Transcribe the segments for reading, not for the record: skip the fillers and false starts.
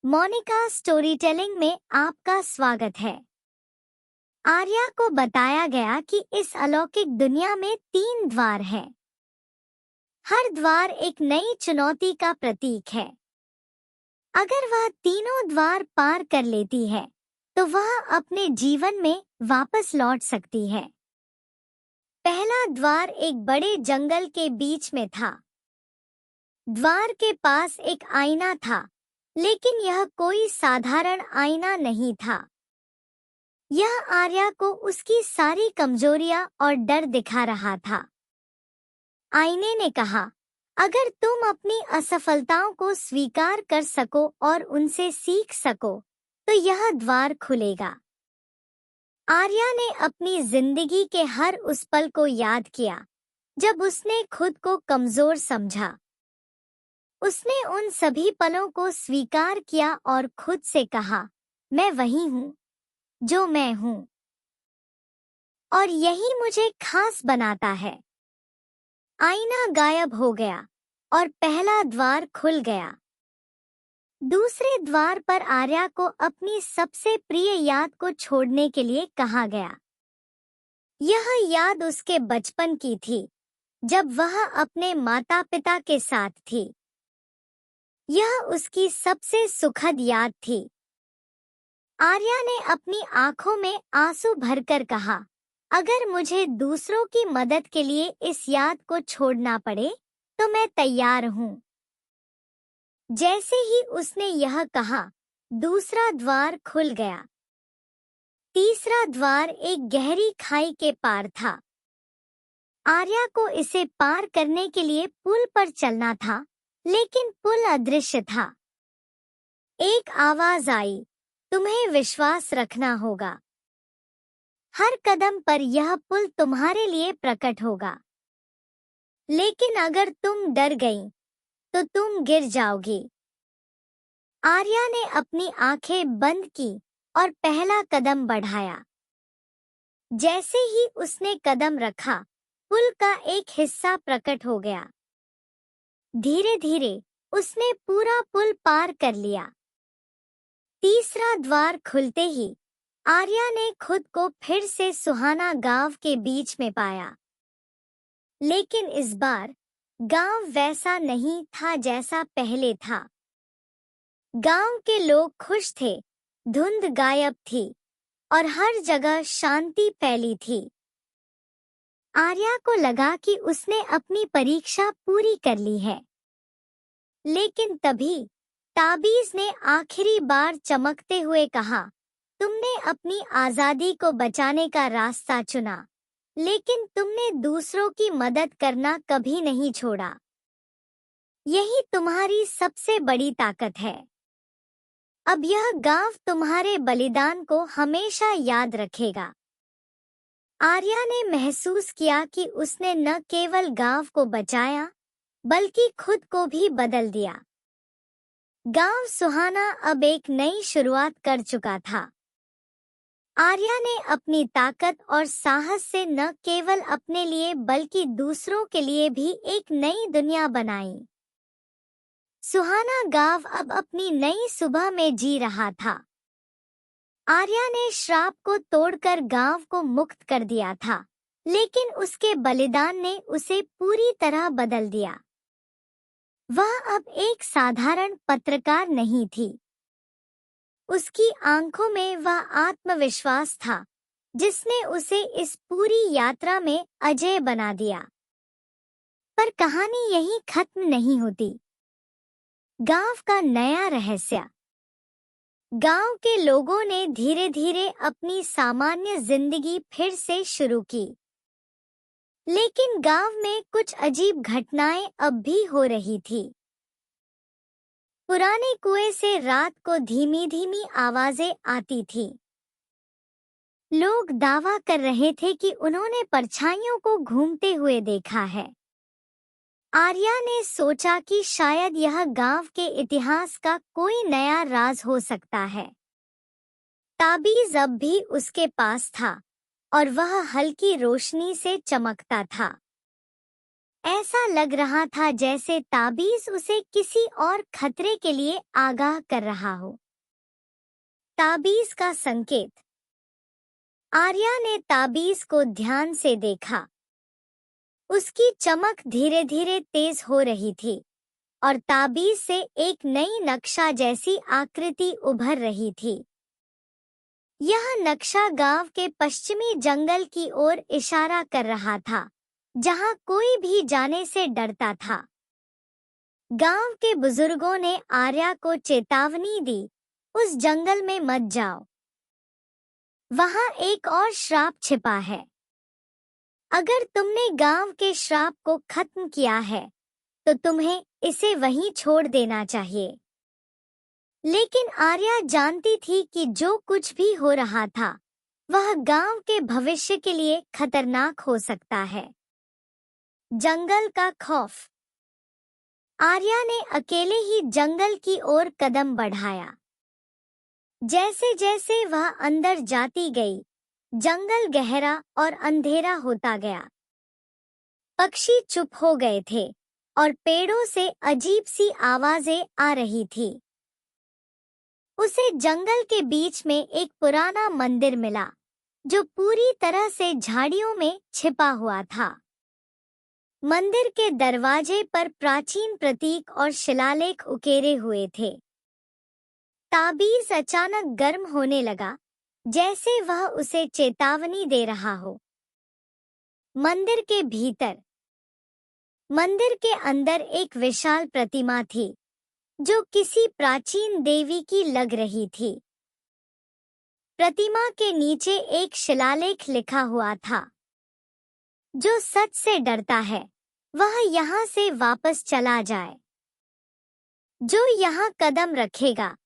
Monika story telling में आपका स्वागत है। आर्या को बताया गया कि इस अलौकिक दुनिया में 3 द्वार हैं। हर द्वार एक नई चुनौती का प्रतीक है। अगर वह तीनों द्वार पार कर लेती है, तो वह अपने जीवन में वापस लौट सकती है। पहला द्वार एक बड़े जंगल के बीच में था। द्वार के पास एक आईना था, लेकिन यह कोई साधारण आईना नहीं था। यह आर्या को उसकी सारी कमजोरियां और डर दिखा रहा था। आईने ने कहा, अगर तुम अपनी असफलताओं को स्वीकार कर सको और उनसे सीख सको, तो यह द्वार खुलेगा। आर्या ने अपनी जिंदगी के हर उस पल को याद किया, जब उसने खुद को कमजोर समझा। उसने उन सभी पलों को स्वीकार किया और खुद से कहा, मैं वही हूँ जो मैं हूँ, और यही मुझे खास बनाता है। आईना गायब हो गया और पहला द्वार खुल गया। दूसरे द्वार पर आर्या को अपनी सबसे प्रिय याद को छोड़ने के लिए कहा गया। यह याद उसके बचपन की थी, जब वह अपने माता-पिता के साथ थी। यह उसकी सबसे सुखद याद थी। आर्या ने अपनी आंखों में आंसू भरकर कहा, अगर मुझे दूसरों की मदद के लिए इस याद को छोड़ना पड़े, तो मैं तैयार हूँ। जैसे ही उसने यह कहा, दूसरा द्वार खुल गया। तीसरा द्वार एक गहरी खाई के पार था। आर्या को इसे पार करने के लिए पुल पर चलना था, लेकिन पुल अदृश्य था। एक आवाज आई, तुम्हें विश्वास रखना होगा। हर कदम पर यह पुल तुम्हारे लिए प्रकट होगा। लेकिन अगर तुम डर गई, तो तुम गिर जाओगी। आर्या ने अपनी आंखें बंद की और पहला कदम बढ़ाया। जैसे ही उसने कदम रखा, पुल का एक हिस्सा प्रकट हो गया। धीरे धीरे उसने पूरा पुल पार कर लिया। तीसरा द्वार खुलते ही आर्या ने खुद को फिर से सुहाना गांव के बीच में पाया। लेकिन इस बार गांव वैसा नहीं था जैसा पहले था। गांव के लोग खुश थे, धुंध गायब थी और हर जगह शांति फैली थी। आर्या को लगा कि उसने अपनी परीक्षा पूरी कर ली है। लेकिन तभी ताबीज ने आखिरी बार चमकते हुए कहा, तुमने अपनी आजादी को बचाने का रास्ता चुना, लेकिन तुमने दूसरों की मदद करना कभी नहीं छोड़ा। यही तुम्हारी सबसे बड़ी ताकत है। अब यह गांव तुम्हारे बलिदान को हमेशा याद रखेगा। आर्या ने महसूस किया कि उसने न केवल गांव को बचाया, बल्कि खुद को भी बदल दिया। गांव सुहाना अब एक नई शुरुआत कर चुका था। आर्या ने अपनी ताकत और साहस से न केवल अपने लिए बल्कि दूसरों के लिए भी एक नई दुनिया बनाई। सुहाना गांव अब अपनी नई सुबह में जी रहा था। आर्या ने श्राप को तोड़कर गांव को मुक्त कर दिया था, लेकिन उसके बलिदान ने उसे पूरी तरह बदल दिया। वह अब एक साधारण पत्रकार नहीं थी। उसकी आंखों में वह आत्मविश्वास था, जिसने उसे इस पूरी यात्रा में अजेय बना दिया। पर कहानी यहीं खत्म नहीं होती। गांव का नया रहस्य। गांव के लोगों ने धीरे धीरे अपनी सामान्य जिंदगी फिर से शुरू की। लेकिन गांव में कुछ अजीब घटनाएं अब भी हो रही थी। पुराने कुएं से रात को धीमी धीमी आवाजें आती थी। लोग दावा कर रहे थे कि उन्होंने परछाइयों को घूमते हुए देखा है। आर्या ने सोचा कि शायद यह गांव के इतिहास का कोई नया राज हो सकता है। ताबीज अब भी उसके पास था और वह हल्की रोशनी से चमकता था। ऐसा लग रहा था जैसे ताबीज उसे किसी और खतरे के लिए आगाह कर रहा हो। ताबीज का संकेत। आर्या ने ताबीज को ध्यान से देखा। उसकी चमक धीरे धीरे तेज हो रही थी और ताबीज से एक नई नक्शा जैसी आकृति उभर रही थी। यह नक्शा गांव के पश्चिमी जंगल की ओर इशारा कर रहा था, जहां कोई भी जाने से डरता था। गांव के बुजुर्गों ने आर्या को चेतावनी दी, उस जंगल में मत जाओ। वहां एक और श्राप छिपा है। अगर तुमने गांव के श्राप को खत्म किया है, तो तुम्हें इसे वहीं छोड़ देना चाहिए। लेकिन आर्या जानती थी कि जो कुछ भी हो रहा था, वह गांव के भविष्य के लिए खतरनाक हो सकता है। जंगल का खौफ। आर्या ने अकेले ही जंगल की ओर कदम बढ़ाया। जैसे जैसे वह अंदर जाती गई, जंगल गहरा और अंधेरा होता गया। पक्षी चुप हो गए थे और पेड़ों से अजीब सी आवाजें आ रही थी। उसे जंगल के बीच में एक पुराना मंदिर मिला, जो पूरी तरह से झाड़ियों में छिपा हुआ था। मंदिर के दरवाजे पर प्राचीन प्रतीक और शिलालेख उकेरे हुए थे। ताबीज अचानक गर्म होने लगा, जैसे वह उसे चेतावनी दे रहा हो। मंदिर के भीतर। मंदिर के अंदर एक विशाल प्रतिमा थी, जो किसी प्राचीन देवी की लग रही थी। प्रतिमा के नीचे एक शिलालेख लिखा हुआ था, जो सच से डरता है, वह यहाँ से वापस चला जाए। जो यहाँ कदम रखेगा,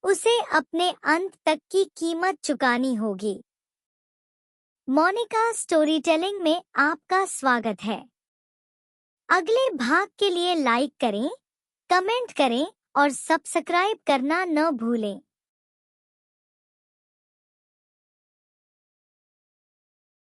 उसे अपने अंत तक की कीमत चुकानी होगी। मोनिका स्टोरी टेलिंग में आपका स्वागत है। अगले भाग के लिए लाइक करें, कमेंट करें और सब्सक्राइब करना न भूलें।